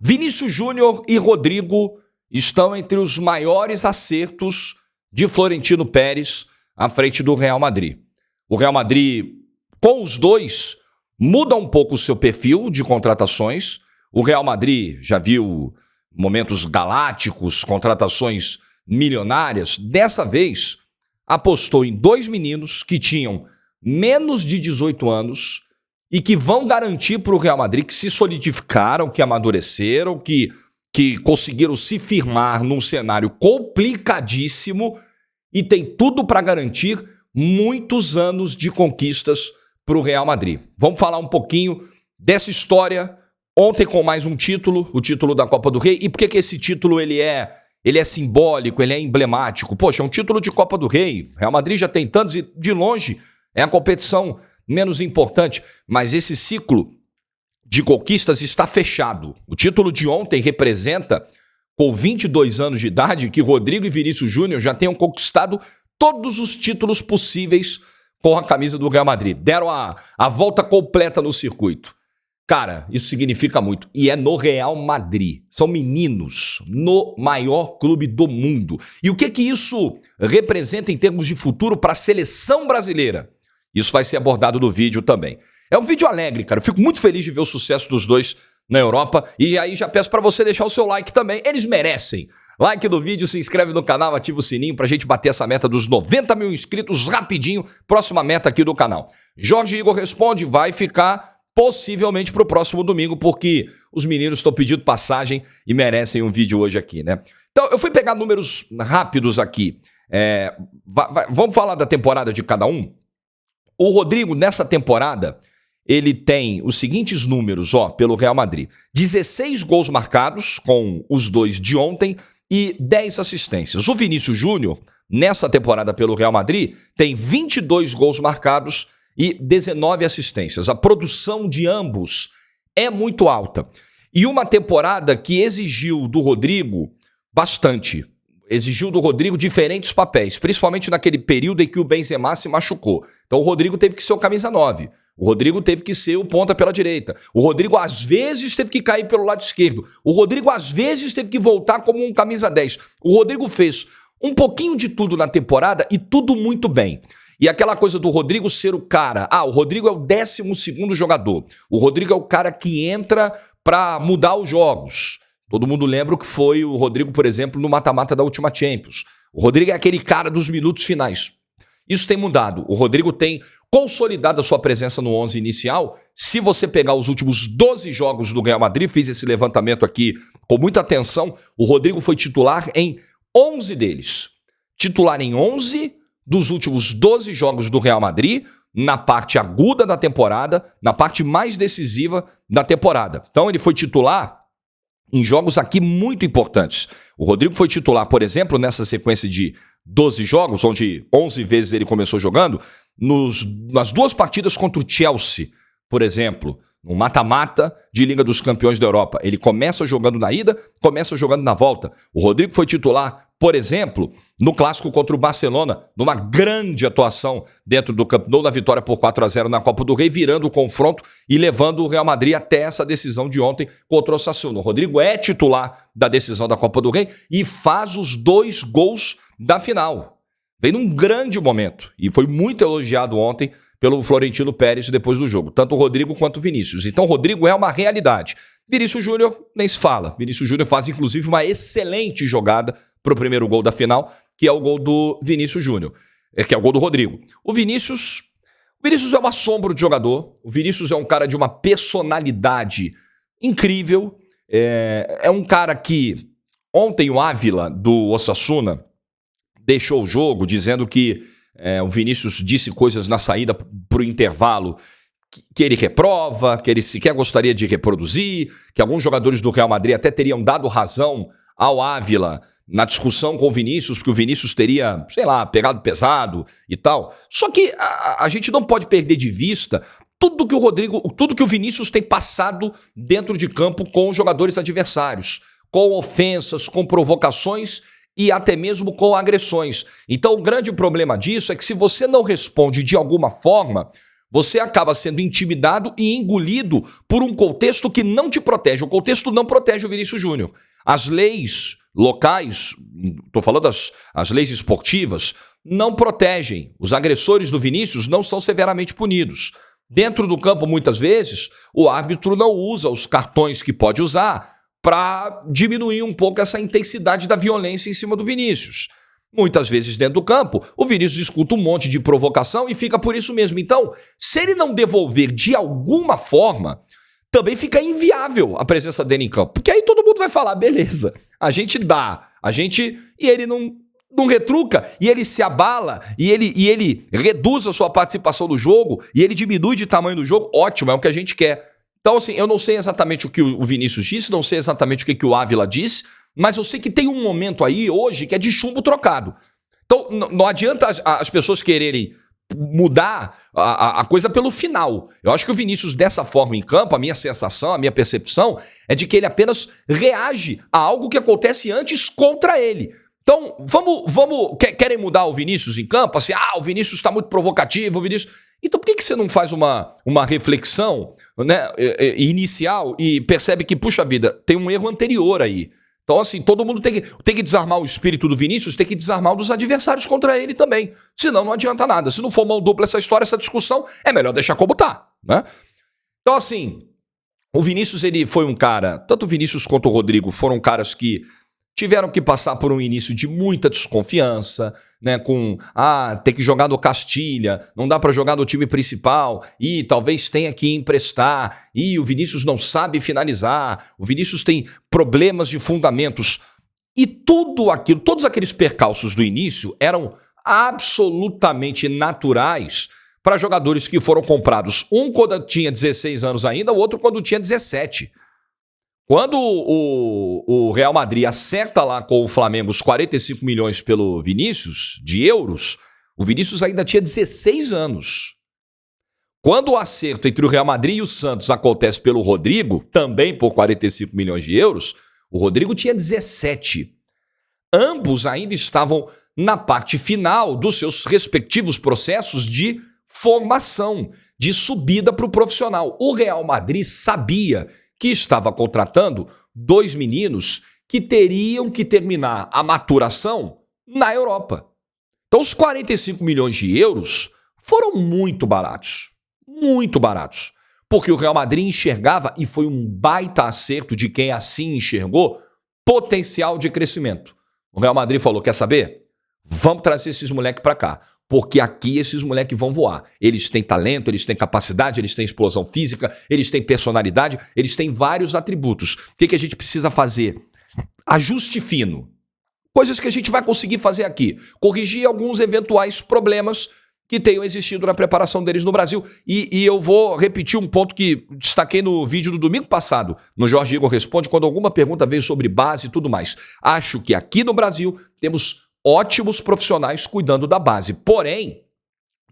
Vinícius Júnior e Rodrigo estão entre os maiores acertos de Florentino Pérez à frente do Real Madrid. O Real Madrid, com os dois, muda um pouco o seu perfil de contratações. O Real Madrid já viu momentos galácticos, contratações milionárias. Dessa vez, apostou em dois meninos que tinham menos de 18 anos e que vão garantir para o Real Madrid, que se solidificaram, que amadureceram, que conseguiram se firmar num cenário complicadíssimo e tem tudo para garantir muitos anos de conquistas para o Real Madrid. Vamos falar um pouquinho dessa história, ontem com mais um título, o título da Copa do Rei. E por que esse título ele é simbólico, ele é emblemático? Poxa, é um título de Copa do Rei. Real Madrid já tem tantos e, de longe, é a competição menos importante. Mas esse ciclo de conquistas está fechado. O título de ontem representa, com 22 anos de idade, que Rodrigo e Vinícius Júnior já tenham conquistado todos os títulos possíveis com a camisa do Real Madrid. Deram a volta completa no circuito. Cara, isso significa muito. E é no Real Madrid. São meninos no maior clube do mundo. E o que isso representa em termos de futuro para a seleção brasileira? Isso vai ser abordado no vídeo também. É um vídeo alegre, cara. Eu fico muito feliz de ver o sucesso dos dois na Europa. E aí já peço para você deixar o seu like também. Eles merecem. Like no vídeo, se inscreve no canal, ativa o sininho pra gente bater essa meta dos 90 mil inscritos rapidinho. Próxima meta aqui do canal. Jorge Igor Responde vai ficar possivelmente pro próximo domingo, porque os meninos estão pedindo passagem e merecem um vídeo hoje aqui, né? Então, eu fui pegar números rápidos aqui. Vamos falar da temporada de cada um? O Rodrigo, nessa temporada, ele tem os seguintes números, pelo Real Madrid. 16 gols marcados, com os dois de ontem, e 10 assistências. O Vinícius Júnior, nessa temporada pelo Real Madrid, tem 22 gols marcados e 19 assistências. A produção de ambos é muito alta. E uma temporada que exigiu do Rodrigo bastante. Exigiu do Rodrigo diferentes papéis, principalmente naquele período em que o Benzema se machucou. Então o Rodrigo teve que ser o camisa 9. O Rodrigo teve que ser o ponta pela direita. O Rodrigo, às vezes, teve que cair pelo lado esquerdo. O Rodrigo, às vezes, teve que voltar como um camisa 10. O Rodrigo fez um pouquinho de tudo na temporada e tudo muito bem. E aquela coisa do Rodrigo ser o cara. O Rodrigo é o 12º jogador. O Rodrigo é o cara que entra para mudar os jogos. Todo mundo lembra o que foi o Rodrigo, por exemplo, no mata-mata da última Champions. O Rodrigo é aquele cara dos minutos finais. Isso tem mudado. O Rodrigo tem consolidado a sua presença no 11 inicial. Se você pegar os últimos 12 jogos do Real Madrid, fiz esse levantamento aqui com muita atenção, o Rodrigo foi titular em 11 deles. Titular em 11 dos últimos 12 jogos do Real Madrid, na parte aguda da temporada, na parte mais decisiva da temporada. Então ele foi titular em jogos aqui muito importantes. O Rodrigo foi titular, por exemplo, nessa sequência de 12 jogos, onde 11 vezes ele começou jogando, nas duas partidas contra o Chelsea, por exemplo, no mata-mata de Liga dos Campeões da Europa. Ele começa jogando na ida, começa jogando na volta. O Rodrigo foi titular, por exemplo, no clássico contra o Barcelona, numa grande atuação dentro do Camp Nou, na vitória por 4-0 na Copa do Rei, virando o confronto e levando o Real Madrid até essa decisão de ontem contra o Sassuolo. O Rodrigo é titular da decisão da Copa do Rei e faz os 2 gols da final. Veio num grande momento e foi muito elogiado ontem pelo Florentino Pérez depois do jogo, tanto o Rodrigo quanto o Vinícius. Então o Rodrigo é uma realidade. Vinícius Júnior nem se fala. Vinícius Júnior faz inclusive uma excelente jogada para o primeiro gol da final, que é o gol do Vinícius Júnior, que é o gol do Rodrigo. O Vinícius é um assombro de jogador. O Vinícius é um cara de uma personalidade incrível. É um cara que ontem o Ávila do Osasuna deixou o jogo dizendo que o Vinícius disse coisas na saída para o intervalo que ele reprova, que ele sequer gostaria de reproduzir, que alguns jogadores do Real Madrid até teriam dado razão ao Ávila na discussão com o Vinícius, porque o Vinícius teria, pegado pesado e tal. Só que a gente não pode perder de vista tudo que o Vinícius tem passado dentro de campo com os jogadores adversários, com ofensas, com provocações e até mesmo com agressões. Então o grande problema disso é que se você não responde de alguma forma, você acaba sendo intimidado e engolido por um contexto que não te protege. O contexto não protege o Vinícius Júnior. As leis locais, estou falando as leis esportivas, não protegem. Os agressores do Vinícius não são severamente punidos. Dentro do campo, muitas vezes, o árbitro não usa os cartões que pode usar para diminuir um pouco essa intensidade da violência em cima do Vinícius. Muitas vezes dentro do campo, o Vinícius escuta um monte de provocação e fica por isso mesmo. Então, se ele não devolver de alguma forma, também fica inviável a presença dele em campo. Porque aí todo mundo vai falar, beleza, a gente dá, e ele não retruca, e ele se abala, e ele reduz a sua participação no jogo, e ele diminui de tamanho do jogo, ótimo, é o que a gente quer. Então, assim, eu não sei exatamente o que o Vinícius disse, não sei exatamente o que o Ávila disse, mas eu sei que tem um momento aí, hoje, que é de chumbo trocado. Então, não adianta as pessoas quererem mudar a coisa pelo final. Eu acho que o Vinícius, dessa forma em campo, a minha sensação, a minha percepção, é de que ele apenas reage a algo que acontece antes contra ele. Então, querem mudar o Vinícius em campo? Assim, o Vinícius está muito provocativo, o Vinícius... Então, por que você não faz uma reflexão, né, inicial e percebe que, puxa vida, tem um erro anterior aí? Então, assim, todo mundo tem que desarmar o espírito do Vinícius, tem que desarmar o dos adversários contra ele também. Senão não adianta nada. Se não for mão dupla essa história, essa discussão, é melhor deixar como tá, né? Então, assim, o Vinícius, ele foi um cara, tanto o Vinícius quanto o Rodrigo foram caras que tiveram que passar por um início de muita desconfiança, né, com, tem que jogar no Castilha, não dá para jogar no time principal, e talvez tenha que emprestar, e o Vinícius não sabe finalizar, o Vinícius tem problemas de fundamentos, e tudo aquilo, todos aqueles percalços do início eram absolutamente naturais para jogadores que foram comprados, um quando tinha 16 anos ainda, o outro quando tinha 17. Quando o Real Madrid acerta lá com o Flamengo os 45 milhões pelo Vinícius, de euros, o Vinícius ainda tinha 16 anos. Quando o acerto entre o Real Madrid e o Santos acontece pelo Rodrigo, também por 45 milhões de euros, o Rodrigo tinha 17. Ambos ainda estavam na parte final dos seus respectivos processos de formação, de subida para o profissional. O Real Madrid sabia que estava contratando dois meninos que teriam que terminar a maturação na Europa. Então, os 45 milhões de euros foram muito baratos, porque o Real Madrid enxergava, e foi um baita acerto de quem assim enxergou, potencial de crescimento. O Real Madrid falou, quer saber? Vamos trazer esses moleques para cá. Porque aqui esses moleques vão voar. Eles têm talento, eles têm capacidade, eles têm explosão física, eles têm personalidade, eles têm vários atributos. O que a gente precisa fazer? Ajuste fino. Coisas que a gente vai conseguir fazer aqui. Corrigir alguns eventuais problemas que tenham existido na preparação deles no Brasil. E eu vou repetir um ponto que destaquei no vídeo do domingo passado, no Jorge Igor Responde, quando alguma pergunta veio sobre base e tudo mais. Acho que aqui no Brasil temos ótimos profissionais cuidando da base. Porém,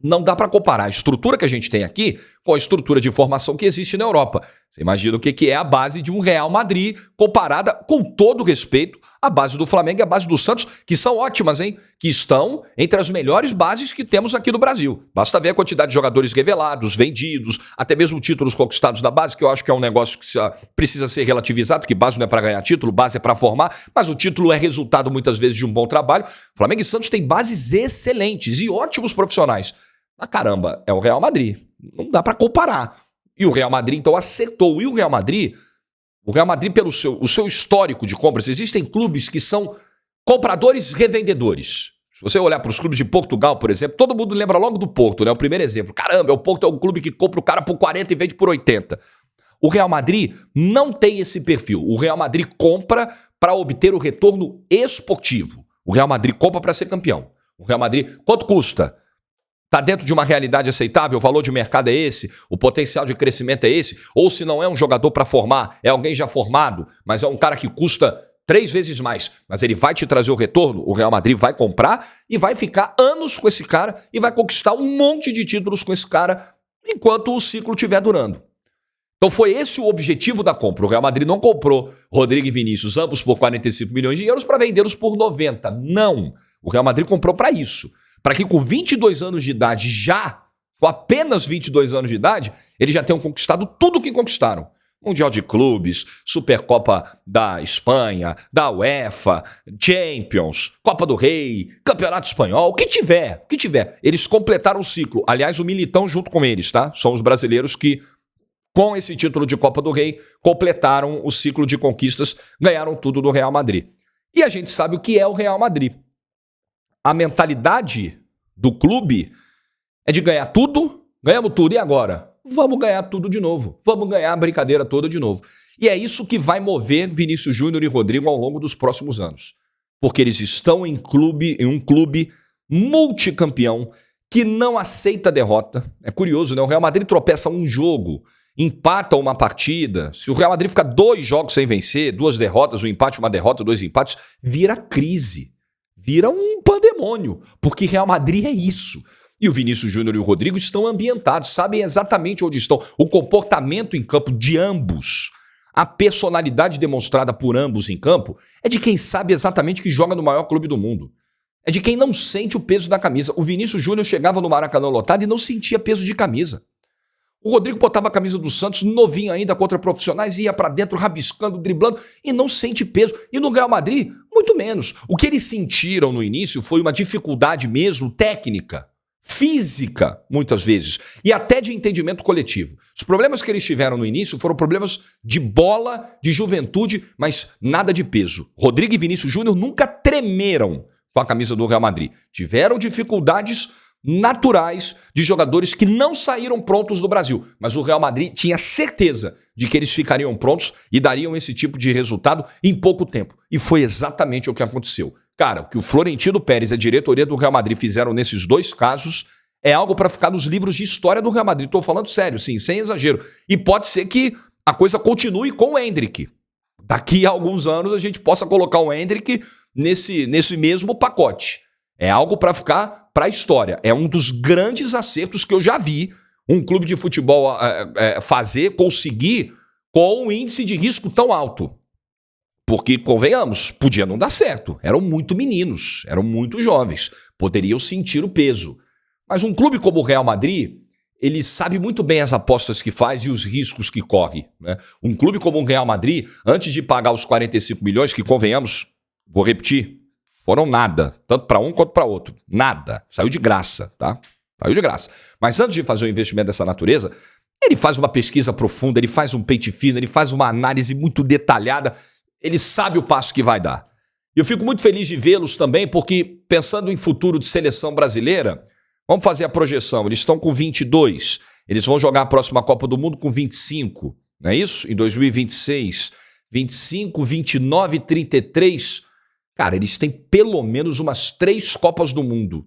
não dá para comparar a estrutura que a gente tem aqui com a estrutura de formação que existe na Europa. Você imagina o que é a base de um Real Madrid comparada, com todo respeito, à base do Flamengo e à base do Santos, que são ótimas, hein? Que estão entre as melhores bases que temos aqui no Brasil. Basta ver a quantidade de jogadores revelados, vendidos, até mesmo títulos conquistados da base, que eu acho que é um negócio que precisa ser relativizado, porque base não é para ganhar título, base é para formar, mas o título é resultado muitas vezes de um bom trabalho. Flamengo e Santos têm bases excelentes e ótimos profissionais. Mas caramba, é o Real Madrid. Não dá para comparar. E o Real Madrid, então, acertou. E o Real Madrid, pelo o seu histórico de compras, existem clubes que são compradores revendedores. Se você olhar para os clubes de Portugal, por exemplo, todo mundo lembra logo do Porto, né? O primeiro exemplo. Caramba, o Porto é um clube que compra o cara por 40 e vende por 80. O Real Madrid não tem esse perfil. O Real Madrid compra para obter o retorno esportivo. O Real Madrid compra para ser campeão. O Real Madrid, quanto custa? Está dentro de uma realidade aceitável? O valor de mercado é esse? O potencial de crescimento é esse? Ou se não é um jogador para formar, é alguém já formado, mas é um cara que custa 3 vezes mais, mas ele vai te trazer o retorno? O Real Madrid vai comprar e vai ficar anos com esse cara e vai conquistar um monte de títulos com esse cara enquanto o ciclo estiver durando. Então foi esse o objetivo da compra. O Real Madrid não comprou Rodrigo e Vinícius, ambos por 45 milhões de euros, para vendê-los por 90. Não. O Real Madrid comprou para isso. Para que com 22 anos de idade já Com apenas 22 anos de idade, eles já tenham conquistado tudo o que conquistaram. Mundial de Clubes, Supercopa da Espanha, da UEFA, Champions, Copa do Rei, Campeonato Espanhol, o que tiver. Eles completaram o ciclo. Aliás, o Militão junto com eles, tá? São os brasileiros que, com esse título de Copa do Rei, completaram o ciclo de conquistas, ganharam tudo do Real Madrid. E a gente sabe o que é o Real Madrid. A mentalidade do clube é de ganhar tudo, ganhamos tudo, e agora? Vamos ganhar tudo de novo. Vamos ganhar a brincadeira toda de novo. E é isso que vai mover Vinícius Júnior e Rodrigo ao longo dos próximos anos. Porque eles estão em um clube multicampeão que não aceita derrota. É curioso, né? O Real Madrid tropeça um jogo, empata uma partida. Se o Real Madrid fica 2 jogos sem vencer, 2 derrotas, um empate, uma derrota, 2 empates, vira crise. Vira um pandemônio. Porque Real Madrid é isso. E o Vinícius Júnior e o Rodrigo estão ambientados, sabem exatamente onde estão. O comportamento em campo de ambos, a personalidade demonstrada por ambos em campo, é de quem sabe exatamente que joga no maior clube do mundo. É de quem não sente o peso da camisa. O Vinícius Júnior chegava no Maracanã lotado e não sentia peso de camisa. O Rodrigo botava a camisa do Santos, novinho ainda, contra profissionais, ia pra dentro, rabiscando, driblando, e não sente peso. E no Real Madrid, muito menos. O que eles sentiram no início foi uma dificuldade mesmo técnica, física, muitas vezes, e até de entendimento coletivo. Os problemas que eles tiveram no início foram problemas de bola, de juventude, mas nada de peso. Rodrigo e Vinícius Júnior nunca tremeram com a camisa do Real Madrid. Tiveram dificuldades naturais de jogadores que não saíram prontos do Brasil, mas o Real Madrid tinha certeza de que eles ficariam prontos e dariam esse tipo de resultado em pouco tempo. E foi exatamente o que aconteceu. Cara, o que o Florentino Pérez e a diretoria do Real Madrid fizeram nesses 2 casos é algo para ficar nos livros de história do Real Madrid. Estou falando sério, sim, sem exagero. E pode ser que a coisa continue com o Endrick. Daqui a alguns anos a gente possa colocar o Endrick nesse mesmo pacote. É algo para ficar para a história. É um dos grandes acertos que eu já vi um clube de futebol conseguir com um índice de risco tão alto. Porque, convenhamos, podia não dar certo. Eram muito meninos, eram muito jovens. Poderiam sentir o peso. Mas um clube como o Real Madrid, ele sabe muito bem as apostas que faz e os riscos que corre, né? Um clube como o Real Madrid, antes de pagar os 45 milhões, que, convenhamos, vou repetir, foram nada. Tanto para um quanto para outro. Nada. Saiu de graça, tá? Saiu de graça. Mas antes de fazer um investimento dessa natureza, ele faz uma pesquisa profunda, ele faz um pente fino, ele faz uma análise muito detalhada. Ele sabe o passo que vai dar. E eu fico muito feliz de vê-los também, porque pensando em futuro de seleção brasileira, vamos fazer a projeção. Eles estão com 22, eles vão jogar a próxima Copa do Mundo com 25, não é isso? Em 2026, 25, 29, 33. Cara, eles têm pelo menos umas 3 Copas do Mundo.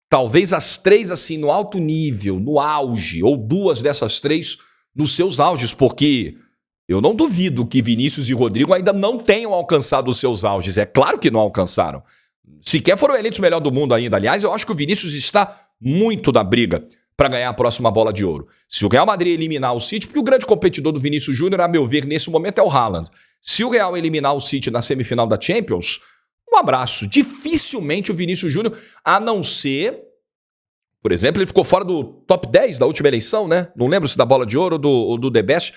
Talvez as 3 assim no alto nível, no auge, ou 2 dessas 3 nos seus auges, porque eu não duvido que Vinícius e Rodrigo ainda não tenham alcançado os seus auges. É claro que não alcançaram. Sequer foram eleitos o melhor do mundo ainda. Aliás, eu acho que o Vinícius está muito na briga para ganhar a próxima bola de ouro. Se o Real Madrid eliminar o City, porque o grande competidor do Vinícius Júnior, a meu ver, nesse momento é o Haaland. Se o Real eliminar o City na semifinal da Champions, um abraço. Dificilmente o Vinícius Júnior, a não ser, por exemplo, ele ficou fora do top 10 da última eleição, né? Não lembro se da bola de ouro ou do The Best.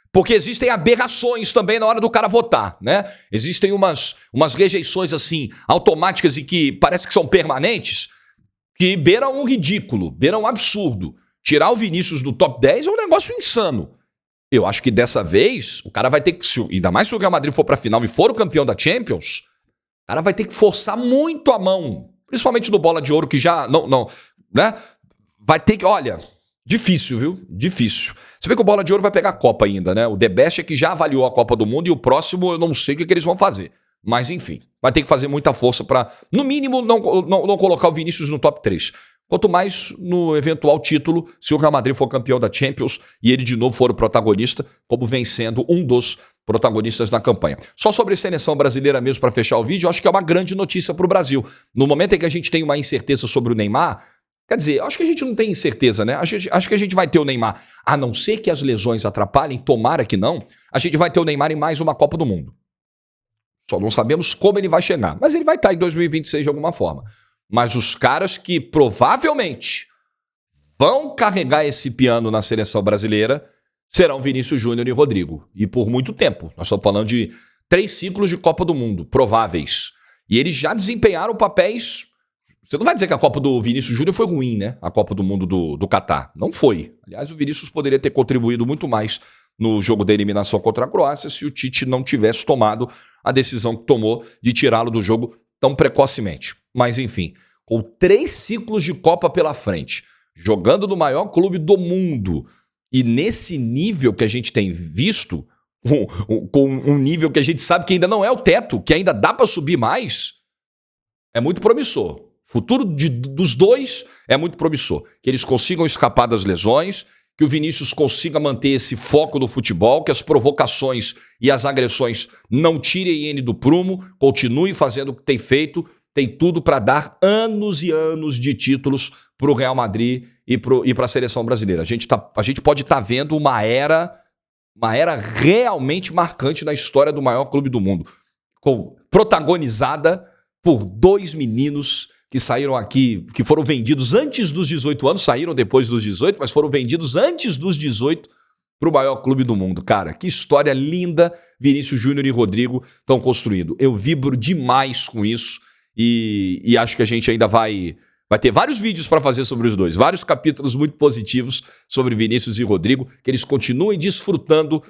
Porque existem aberrações também na hora do cara votar, né? Existem umas rejeições assim, automáticas e que parece que são permanentes, que beiram um ridículo, beiram um absurdo. Tirar o Vinícius do top 10 é um negócio insano. Eu acho que dessa vez, o cara vai ter que, ainda mais se o Real Madrid for pra final e for o campeão da Champions, o cara vai ter que forçar muito a mão, principalmente no bola de ouro, que já, não, né? Vai ter que, olha, difícil, viu? Difícil. Você vê que o Bola de Ouro vai pegar a Copa ainda, né? O The Best é que já avaliou a Copa do Mundo e o próximo eu não sei o que eles vão fazer. Mas enfim, vai ter que fazer muita força para, no mínimo, não colocar o Vinícius no top 3. Quanto mais no eventual título, se o Real Madrid for campeão da Champions e ele de novo for o protagonista, como vem sendo um dos protagonistas da campanha. Só sobre a seleção brasileira mesmo para fechar o vídeo, eu acho que é uma grande notícia para o Brasil. No momento em que a gente tem uma incerteza sobre o Neymar, quer dizer, acho que a gente não tem certeza, né? Acho que a gente vai ter o Neymar. A não ser que as lesões atrapalhem, tomara que não, a gente vai ter o Neymar em mais uma Copa do Mundo. Só não sabemos como ele vai chegar. Mas ele vai estar em 2026 de alguma forma. Mas os caras que provavelmente vão carregar esse piano na seleção brasileira serão Vinícius Júnior e Rodrigo. E por muito tempo. Nós estamos falando de 3 ciclos de Copa do Mundo, prováveis. E eles já desempenharam papéis. Você não vai dizer que a Copa do Vinícius Júnior foi ruim, né? A Copa do Mundo do Catar. Não foi. Aliás, o Vinícius poderia ter contribuído muito mais no jogo da eliminação contra a Croácia se o Tite não tivesse tomado a decisão que tomou de tirá-lo do jogo tão precocemente. Mas, enfim, com 3 ciclos de Copa pela frente, jogando no maior clube do mundo, e nesse nível que a gente tem visto, com um nível que a gente sabe que ainda não é o teto, que ainda dá para subir mais, é muito promissor. O futuro dos dois é muito promissor. Que eles consigam escapar das lesões, que o Vinícius consiga manter esse foco no futebol, que as provocações e as agressões não tirem ele do prumo, continue fazendo o que tem feito, tem tudo para dar anos e anos de títulos para o Real Madrid e para a seleção brasileira. A gente pode estar vendo uma era realmente marcante na história do maior clube do mundo, protagonizada por 2 meninos que saíram aqui, que foram vendidos antes dos 18 anos, saíram depois dos 18, mas foram vendidos antes dos 18 para o maior clube do mundo. Cara, que história linda Vinícius Júnior e Rodrigo estão construindo. Eu vibro demais com isso e acho que a gente ainda vai ter vários vídeos para fazer sobre os dois, vários capítulos muito positivos sobre Vinícius e Rodrigo, que eles continuem desfrutando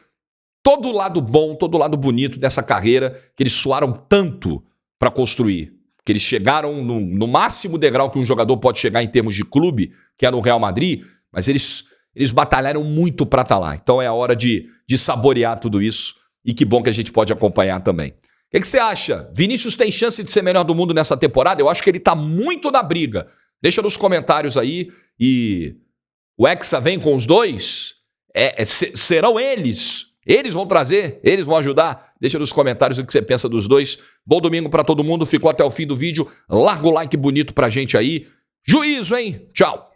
todo o lado bom, todo o lado bonito dessa carreira que eles suaram tanto para construir. Que eles chegaram no máximo degrau que um jogador pode chegar em termos de clube, que é no Real Madrid, mas eles batalharam muito para estar lá. Então é a hora de saborear tudo isso e que bom que a gente pode acompanhar também. O que você acha? Vinícius tem chance de ser melhor do mundo nessa temporada? Eu acho que ele tá muito na briga. Deixa nos comentários aí. E o Hexa vem com os dois? Serão eles? Eles vão trazer? Eles vão ajudar? Deixa nos comentários o que você pensa dos dois. Bom domingo pra todo mundo. Ficou até o fim do vídeo. Larga o like bonito pra gente aí. Juízo, hein? Tchau.